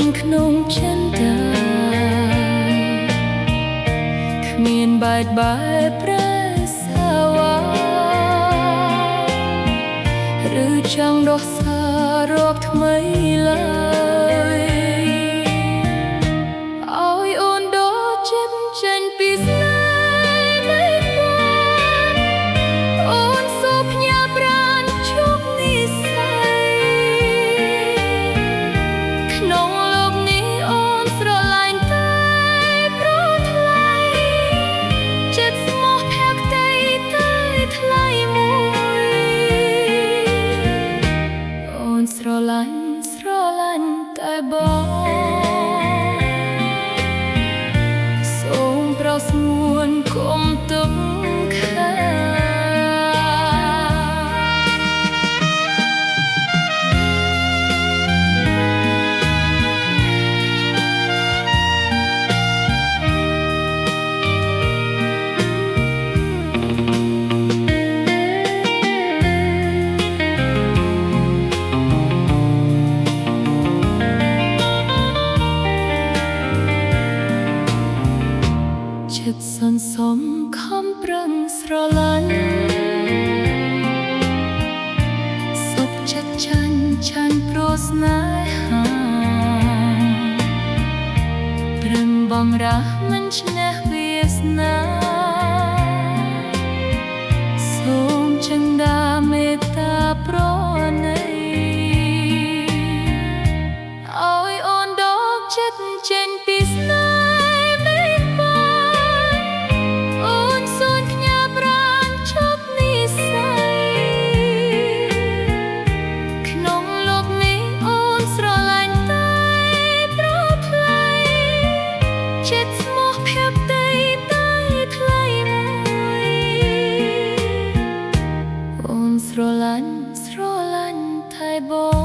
នក្នុងចិនតាគ្មានបែកបែកប្រែសាវ៉ាឬចង់ដោះសាររកថ្មីឡើយឲ្យអូនដោះចិត្តចេញពីស្នេហ៍ไม่ควរអូនសូមផ្ញើប្រាណជោគនិស្ស័យក្នុងលោកនេះអូនស្រឡាញ់តែប្រថ្លៃចិត្តស្មោះភក្តីតែថ្លៃមួយអូនស្រឡាញ់តែបងសូមប្រោសស្ងួនកុំទុកខាចិត្តសន្សំខំប្រឹងស្រឡាញ់សុខចិត្តចាញ់ព្រោះស្នេហាប្រឹងបំរាស់មិនឈ្នះវាសនាសូមចិន្តាមេត្តាប្រណីឲ្យអូនដកចិត្តចេញពីស្នេហ៍ស្រឡាញ់ថៃបង